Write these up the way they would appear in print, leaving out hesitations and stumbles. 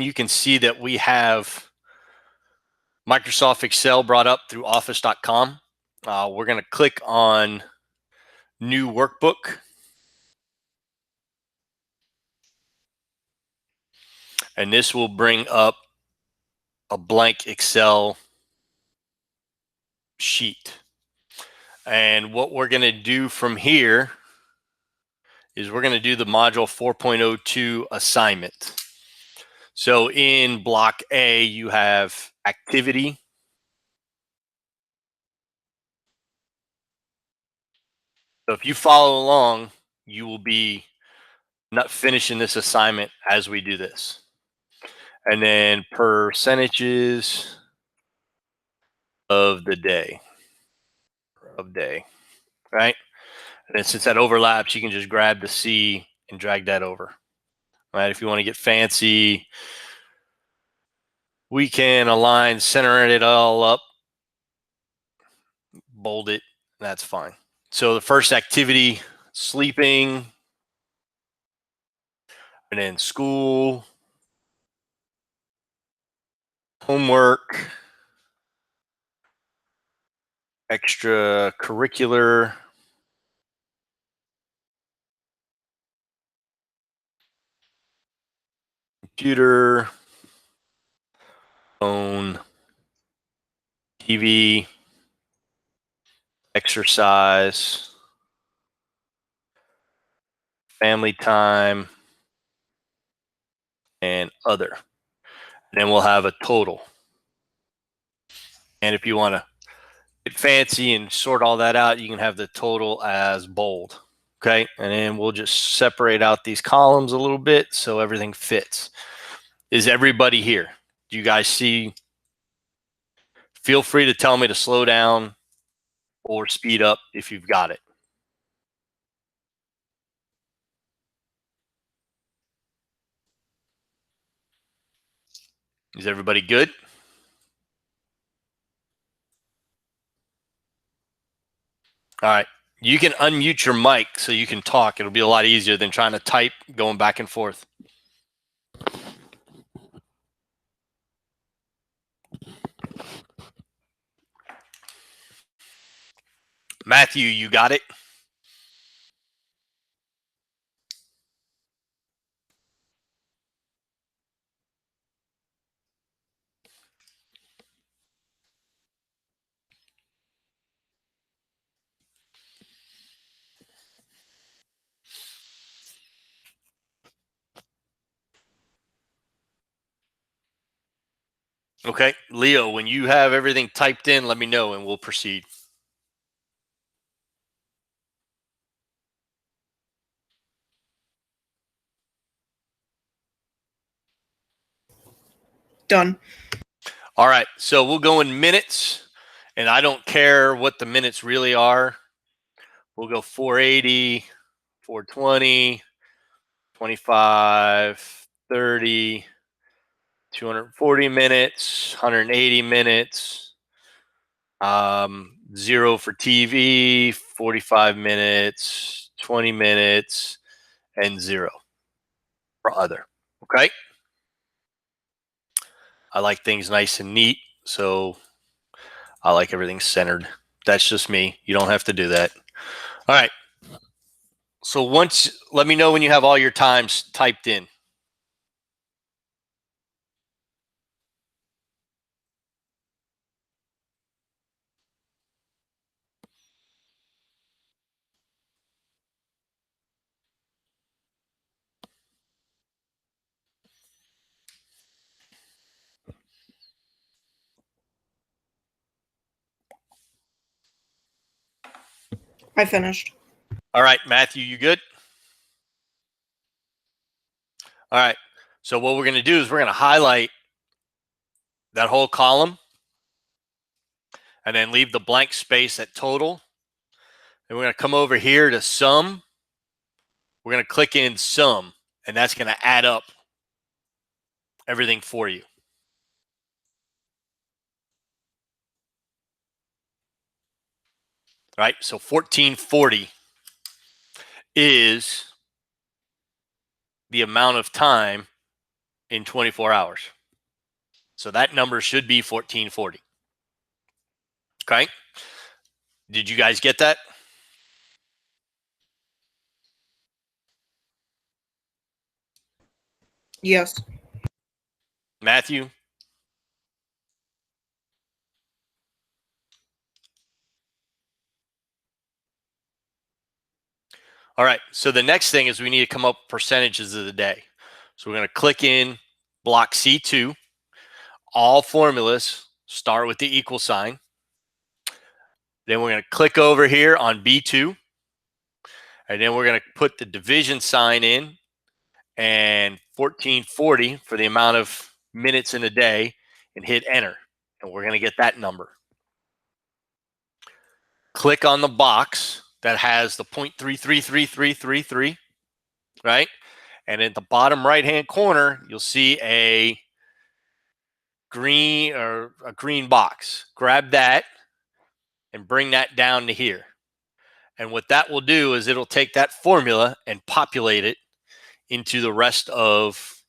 you can see that we have Microsoft Excel brought up through office.com. We're going to click on New Workbook. And this will bring up a blank Excel sheet. And what we're going to do from here is we're going to do the module 4.02 assignment. So in block A, you have activity. So if you follow along, you will be not finishing this assignment as we do this. And then percentages of the day, right? And then since that overlaps, you can just grab the C and drag that over, right? If you want to get fancy, we can align, center it all up, bold it, that's fine. So the first activity, sleeping, and then school, homework, extracurricular, computer, phone, TV, exercise, family time, and other. And then we'll have a total. And if you want to get fancy and sort all that out, you can have the total as bold. Okay. And then we'll just separate out these columns a little bit so everything fits. Is everybody here? Do you guys see? Feel free to tell me to slow down or speed up if you've got it. Is everybody good? All right. You can unmute your mic so you can talk. It'll be a lot easier than trying to type going back and forth. Matthew, you got it? Okay. Leo, when you have everything typed in, let me know and we'll proceed. Done. All right. So we'll go in minutes, and I don't care what the minutes really are. We'll go 480, 420, 25, 30, 240 minutes, 180 minutes, 0 for TV, 45 minutes, 20 minutes, and 0 for other. Okay. I like things nice and neat, so I like everything centered. That's just me. You don't have to do that. All right. So let me know when you have all your times typed in. I finished. All right, Matthew, you good? All right. So what we're going to do is we're going to highlight that whole column and then leave the blank space at total. And we're going to come over here to sum. We're going to click in sum, and that's going to add up everything for you. All right. So 1440 is the amount of time in 24 hours. So that number should be 1440. Okay. Did you guys get that? Yes. Matthew? All right. So the next thing is we need to come up with percentages of the day. So we're going to click in block C2. All formulas start with the equal sign. Then we're going to click over here on B2. And then we're going to put the division sign in and 1440 for the amount of minutes in a day and hit enter. And we're going to get that number. Click on the box that has the 0.333333, right? And at the bottom right-hand corner, you'll see a green box. Grab that and bring that down to here. And what that will do is it'll take that formula and populate it into the rest of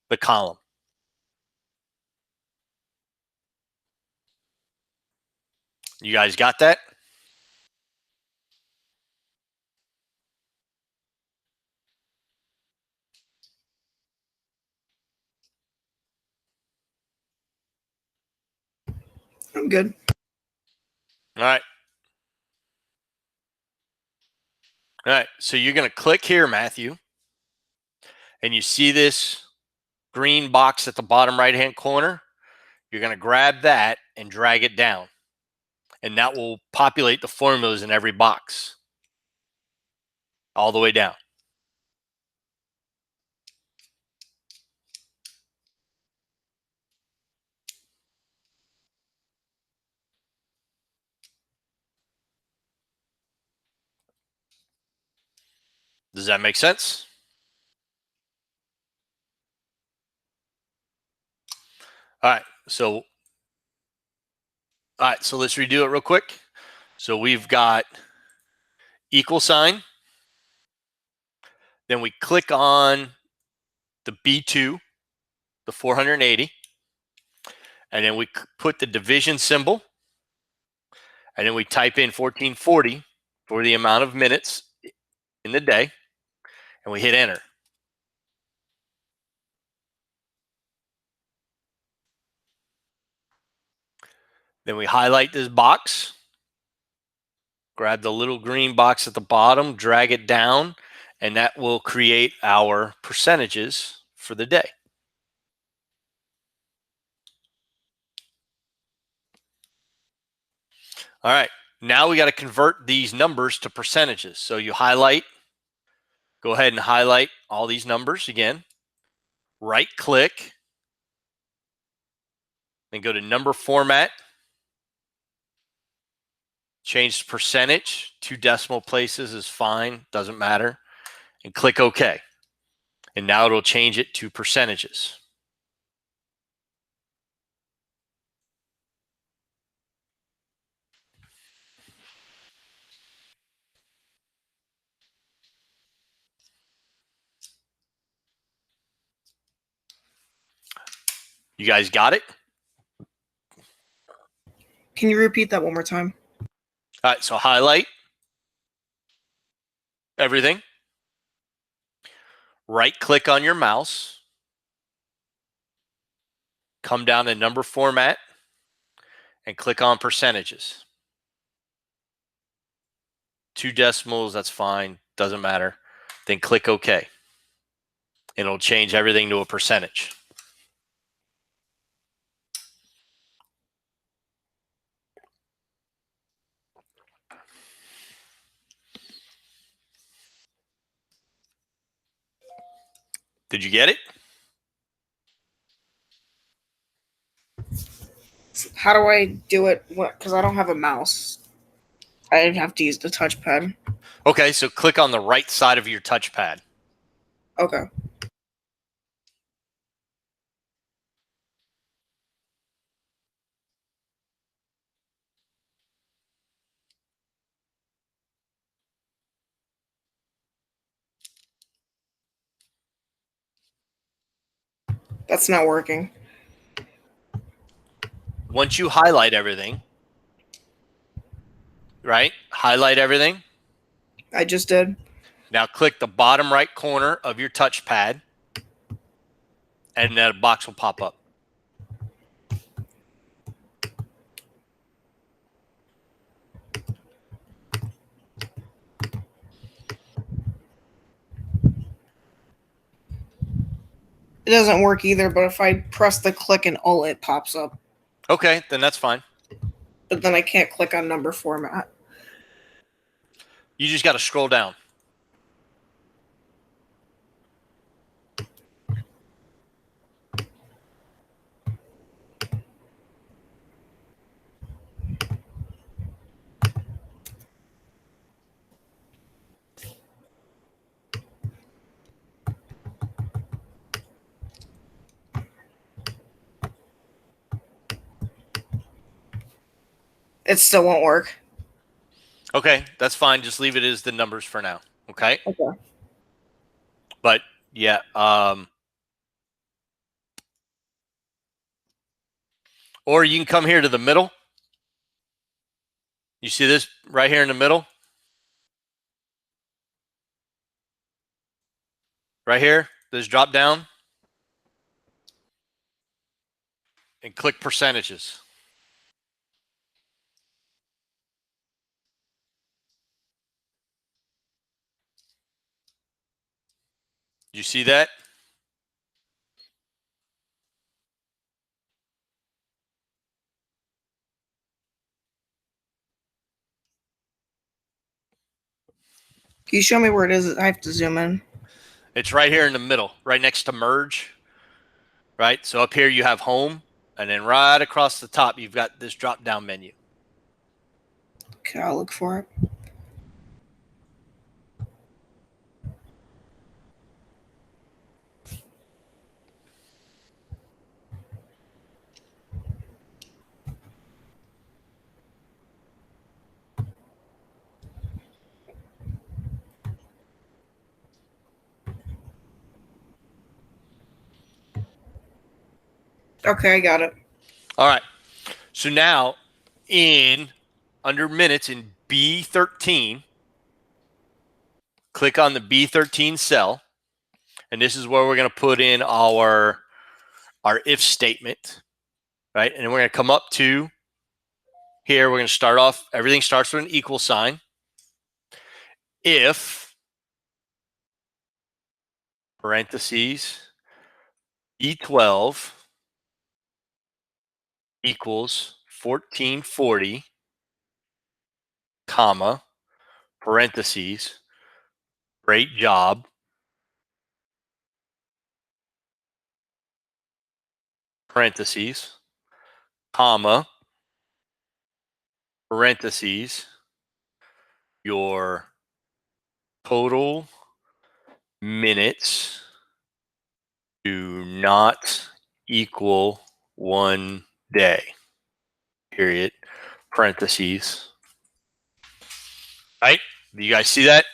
the column. You guys got that? I'm good. All right. All right. So you're going to click here, Matthew, and you see this green box at the bottom right-hand corner. You're going to grab that and drag it down. And that will populate the formulas in every box all the way down. Does that make sense? All right. So let's redo it real quick. So we've got equal sign. Then we click on the B2, the 480. And then we put the division symbol. And then we type in 1440 for the amount of minutes in the day. And we hit enter. Then we highlight this box. Grab the little green box at the bottom, drag it down, and that will create our percentages for the day. All right, now we got to convert these numbers to percentages. So you highlight, go ahead and highlight all these numbers again, right click, then go to number format, change percentage, 2 decimal places is fine, doesn't matter, and click OK. And now it'll change it to percentages. You guys got it? Can you repeat that one more time? All right, so highlight everything. Right click on your mouse. Come down to number format and click on percentages. 2 decimals, that's fine, doesn't matter. Then click OK. And it'll change everything to a percentage. Did you get it? How do I do it? Because I don't have a mouse. I'd have to use the touchpad. Okay, so click on the right side of your touchpad. Okay. That's not working. Once you highlight everything, right? Highlight everything. I just did. Now click the bottom right corner of your touchpad, and that box will pop up. It doesn't work either, but if I press the click and alt, it pops up. Okay, then that's fine. But then I can't click on number format. You just got to scroll down. It still won't work. Okay, that's fine. Just leave it as the numbers for now. Okay. Okay. But yeah, or you can come here to the middle. You see this right here in the middle? Right here, this drop down, and click percentages. You see that? Can you show me where it is? I have to zoom in. It's right here in the middle, right next to merge. Right? So up here you have home, and then right across the top you've got this drop down menu. Okay, I'll look for it. Okay, I got it. All right. So now in under minutes in B13, click on the B13 cell, and this is where we're going to put in our if statement, right? And we're going to come up to here. We're going to start off, everything starts with an equal sign. If parentheses B12 equals 1440, comma, parentheses, great job, parentheses, comma, parentheses, your total minutes do not equal 1 day, period, parentheses. Right? Do you guys see that?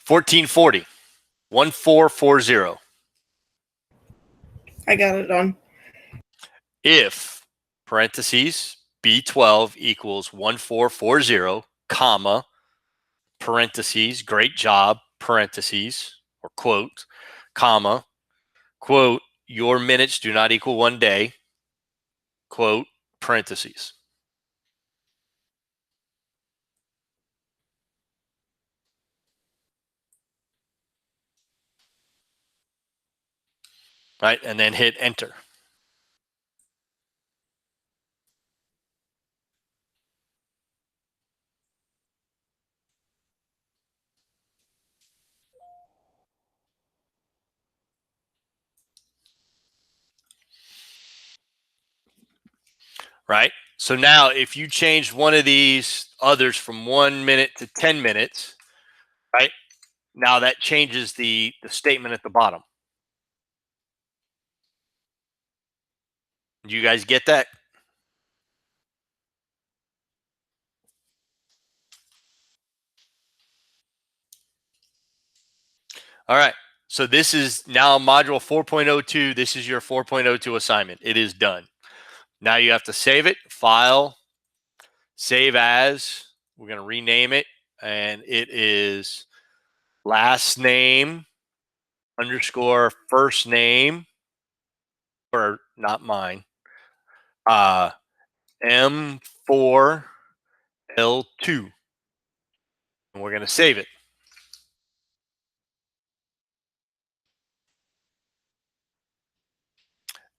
$14.40, 1440. I got it done. If parentheses B12 equals 1440, comma, parentheses, great job, parentheses, or quote, comma, quote, your minutes do not equal 1 day, quote, parentheses. Right? And then hit enter. Right? So now if you change one of these others from 1 minute to 10 minutes, right? Now that changes the statement at the bottom. Do you guys get that? All right. So this is now module 4.02. This is your 4.02 assignment. It is done. Now you have to save it, file, save as. We're going to rename it, and it is last name underscore first name, or not mine, M4L2. And we're going to save it.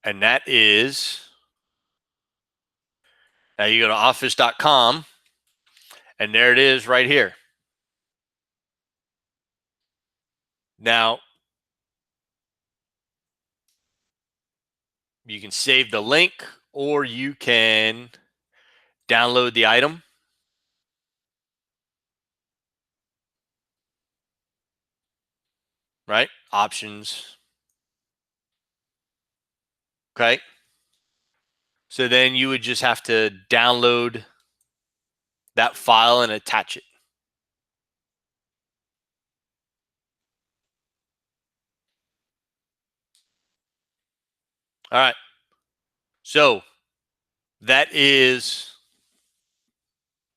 And that is, now you go to office.com, and there it is right here. Now, you can save the link, or you can download the item. Right? Options. Okay. So then you would just have to download that file and attach it. All right. So that is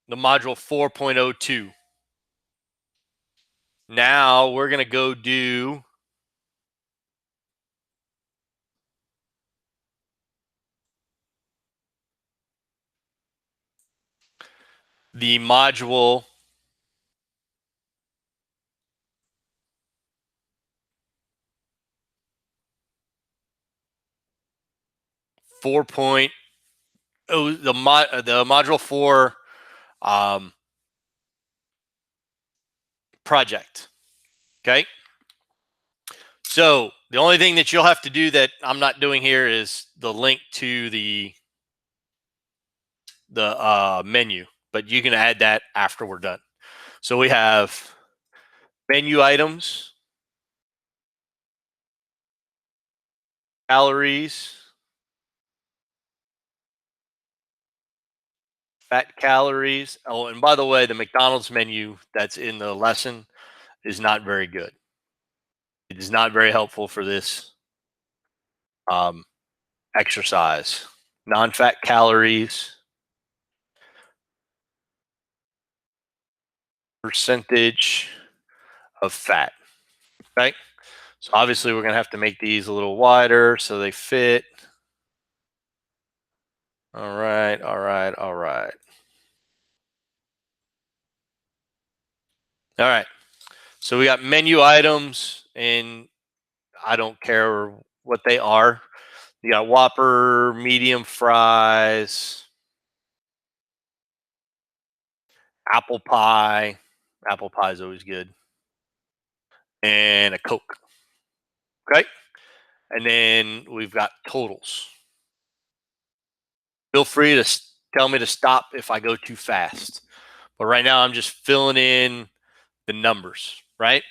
the module 4.02. Now we're going to go do the module 4.0, the module 4 project. Okay. So the only thing that you'll have to do that I'm not doing here is the link to the menu, but you can add that after we're done. So we have menu items, calories, fat calories. Oh, and by the way, the McDonald's menu that's in the lesson is not very good. It is not very helpful for this exercise. Non-fat calories, percentage of fat. Okay. So obviously we're going to have to make these a little wider so they fit. All right, all right, all right. All right. So we got menu items, and I don't care what they are. You got Whopper, medium fries, apple pie. Apple pie is always good. And a Coke. Okay. And then we've got totals. Feel free to tell me to stop if I go too fast. But right now I'm just filling in the numbers, right?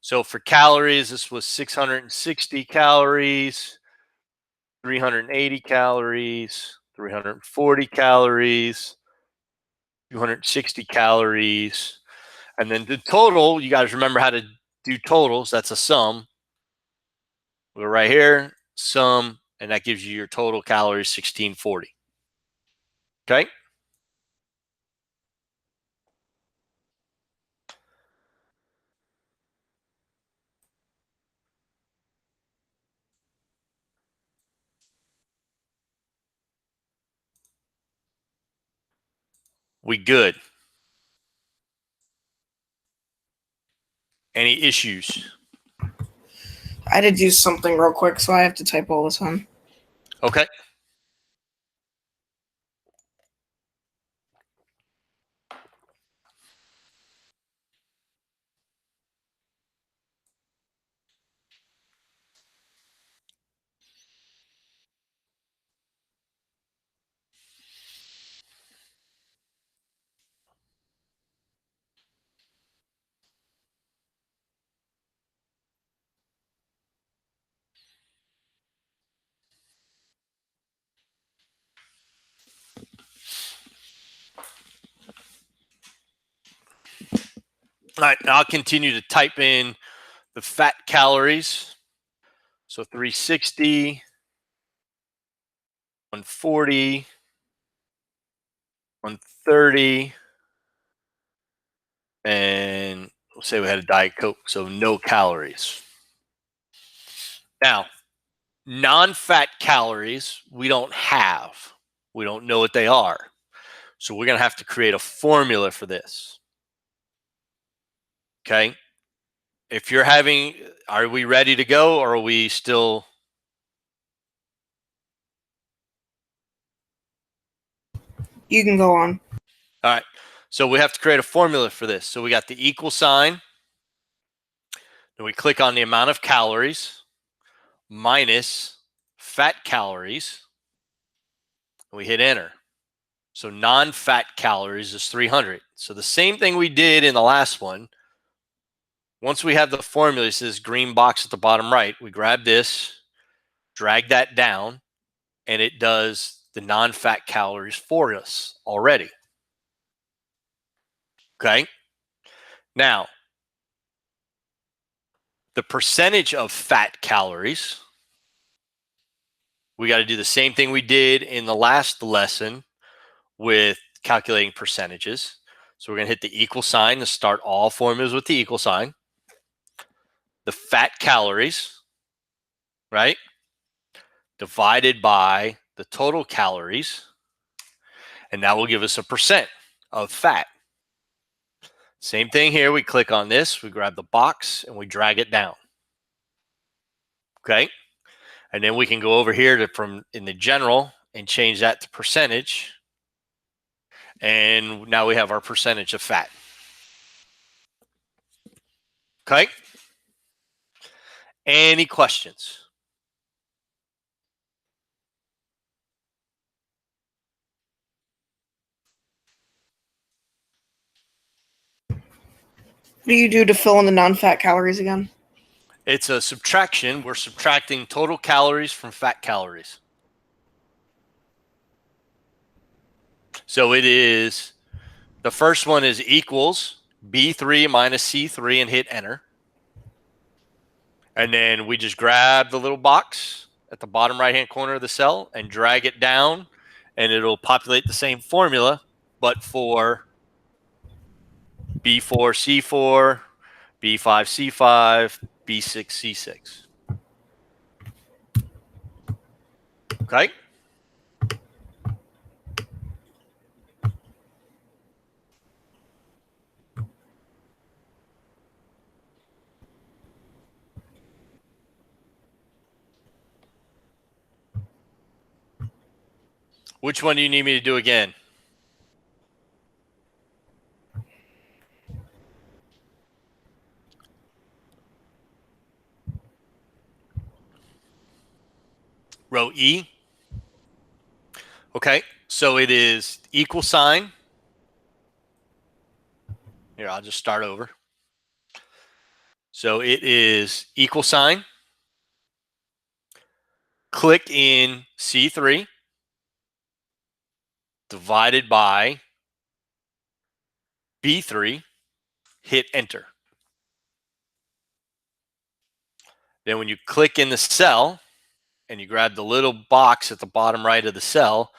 So for calories, this was 660 calories, 380 calories, 340 calories, 260 calories. And then the total, you guys remember how to do totals. That's a sum. We're right here, sum, and that gives you your total calories, 1640. Okay. We good. Any issues? I had to do something real quick, so I have to type all this on. Okay. All right, now I'll continue to type in the fat calories. So 360, 140, 130, and we'll say we had a Diet Coke, so no calories. Now, non-fat calories we don't have. We don't know what they are. So we're going to have to create a formula for this. Okay? If you're having, are we ready to go or are we still? You can go on. All right. So we have to create a formula for this. So we got the equal sign. Then we click on the amount of calories minus fat calories. And we hit enter. So non-fat calories is 300. So the same thing we did in the last one. Once we have the formula, it says green box at the bottom right. We grab this, drag that down, and it does the non-fat calories for us already. Okay. Now, the percentage of fat calories, we got to do the same thing we did in the last lesson with calculating percentages. So we're going to hit the equal sign to start all formulas with the equal sign. The fat calories, right, divided by the total calories, and that will give us a percent of fat. Same thing here. We click on this, we grab the box, and we drag it down. Okay. And then we can go over here to from in the general and change that to percentage. And now we have our percentage of fat. Okay. Any questions? What do you do to fill in the non-fat calories again? It's a subtraction. We're subtracting total calories from fat calories. So it is, the first one is equals B3 minus C3 and hit enter. And then we just grab the little box at the bottom right-hand corner of the cell and drag it down, and it'll populate the same formula, but for B4, C4, B5, C5, B6, C6. Okay? Which one do you need me to do again? Row E. Okay, so it is equal sign. Here, I'll just start over. So it is equal sign. Click in C3 divided by B3, hit enter. Then when you click in the cell and you grab the little box at the bottom right of the cell,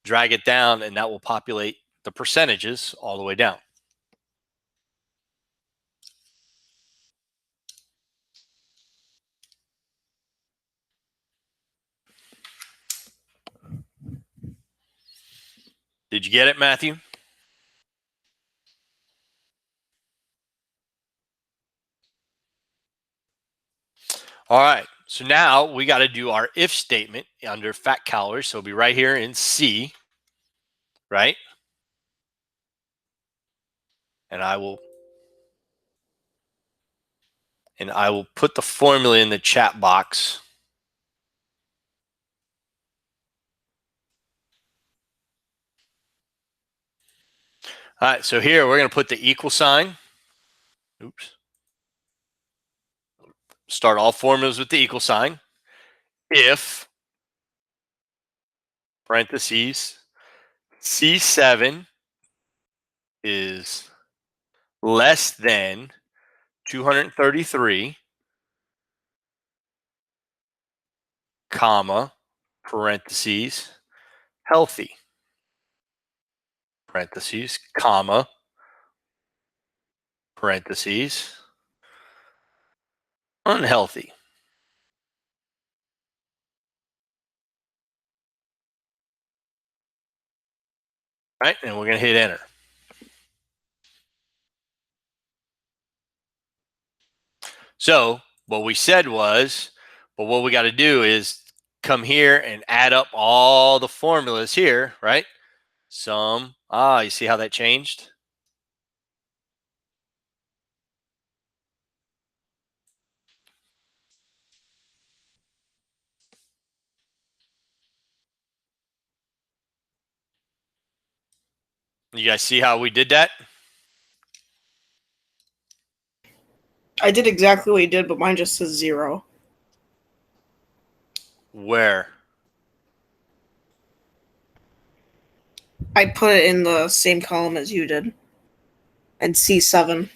drag it down, and that will populate the percentages all the way down. Did you get it, Matthew? All right. So now we got to do our if statement under fat calories. So it'll be right here in C, right? And I will put the formula in the chat box. All right, so here we're going to put the equal sign. Oops. Start all formulas with the equal sign. If, parentheses, C7 is less than 233, comma, parentheses, healthy, parentheses, comma, parentheses, unhealthy. Right, and we're going to hit enter. So what we said was, but what we got to do is come here and add up all the formulas here, right? Sum, you see how that changed? You guys see how we did that? I did exactly what you did, but mine just says 0. Where? I put it in the same column as you did. And C7.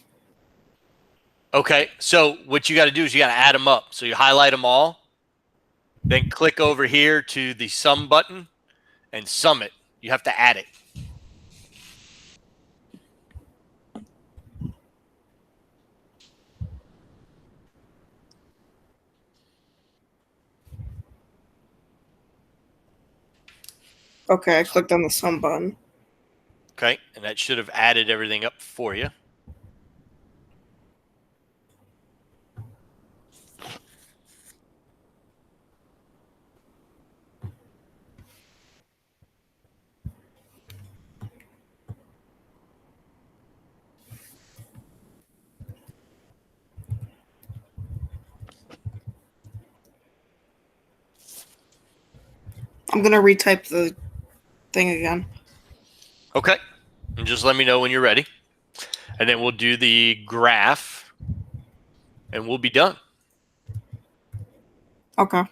Okay, so what you got to do is you got to add them up. So you highlight them all, then click over here to the sum button and sum it. You have to add it. Okay, I clicked on the sum button. Okay, and that should have added everything up for you. I'm going to retype the thing again. Okay, and just let me know when you're ready. And then we'll do the graph and we'll be done. Okay.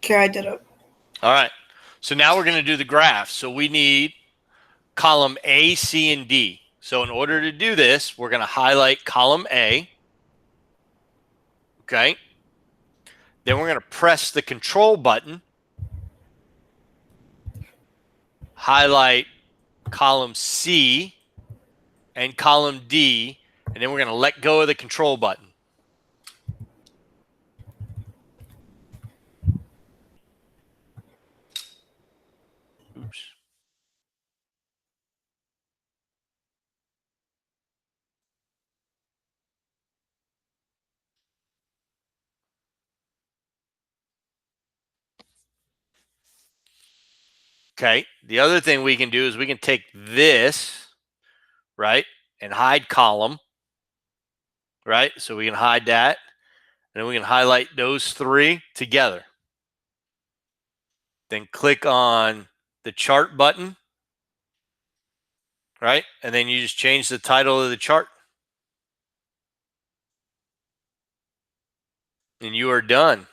Okay, I did it. All right, so now we're going to do the graph. So we need column A, C, and D. So in order to do this, we're going to highlight column A. Okay. Then we're going to press the control button, highlight column C and column D, and then we're going to let go of the control button. Oops. Okay. The other thing we can do is we can take this, right, and hide column, right? So we can hide that, and then we can highlight those three together. Then click on the chart button, right? And then you just change the title of the chart. And you are done.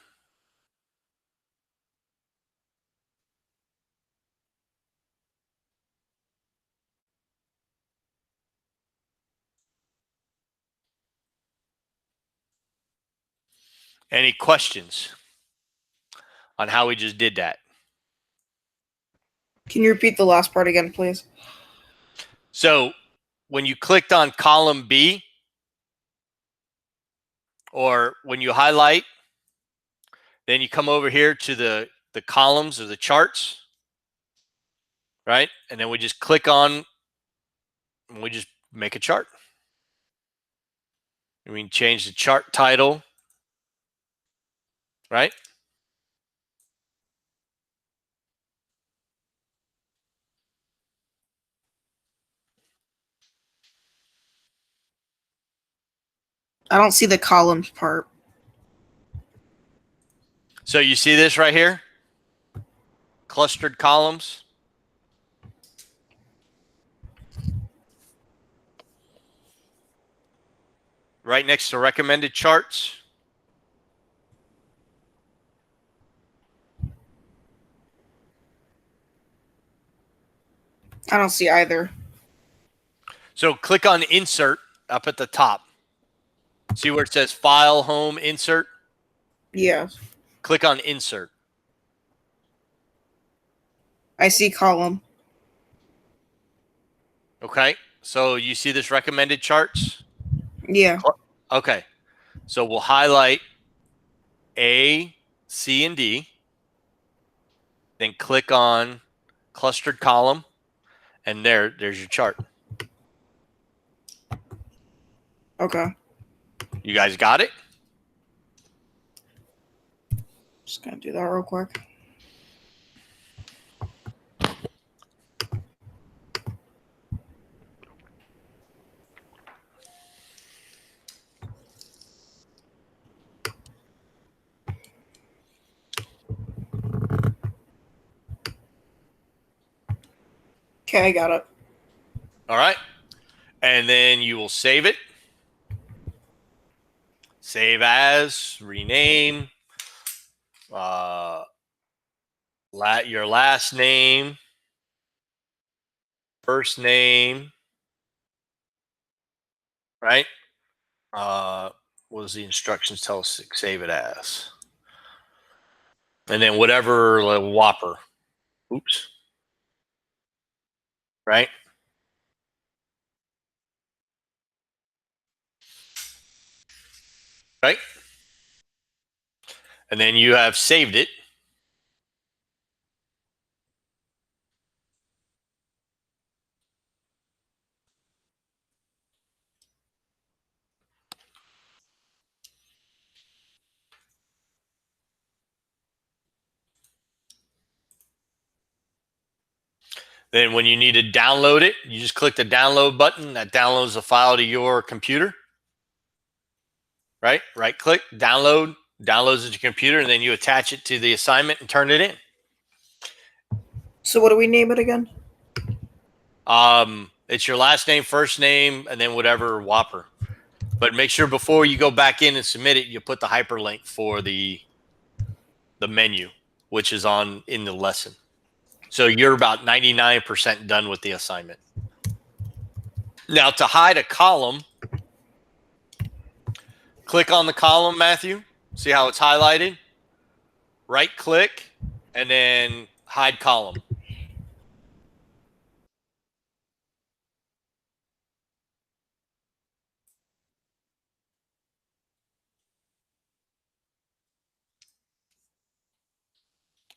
Any questions on how we just did that? Can you repeat the last part again, please? So when you clicked on column B, or when you highlight, then you come over here to the columns or the charts, right? And then we just click on, and we just make a chart. We can change the chart title, right? I don't see the columns part. So you see this right here? Clustered columns. Right next to recommended charts. I don't see either. So click on insert up at the top. See where it says file, home, insert? Yeah. Click on insert. I see column. Okay. So you see this recommended charts? Yeah. Okay. So we'll highlight A, C, and D. Then click on clustered column. And there's your chart. Okay. You guys got it? Just gonna do that real quick. Okay, I got it. All right. And then you will save it. Save as, rename, your last name, first name, right? What does the instructions tell us to save it as? And then whatever, like Whopper. Oops. Right? Right? And then you have saved it. Then when you need to download it, you just click the download button. That downloads the file to your computer. Right? Right click, download, downloads it to your computer, and then you attach it to the assignment and turn it in. So what do we name it again? It's your last name, first name, and then whatever Whopper. But make sure before you go back in and submit it, you put the hyperlink for the menu, which is in the lesson. So you're about 99% done with the assignment. Now to hide a column, click on the column, Matthew. See how it's highlighted? Right click and then hide column.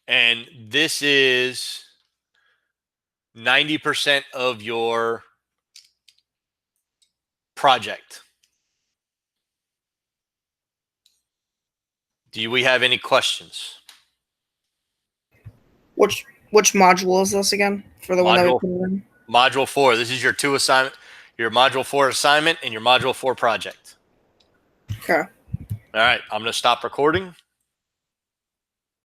And this is 90% of your project. Do we have any questions? Which module is this again? For the one that we put in? Module 4. This is your your module 4 assignment and your module 4 project. Okay. All right. I'm going to stop recording.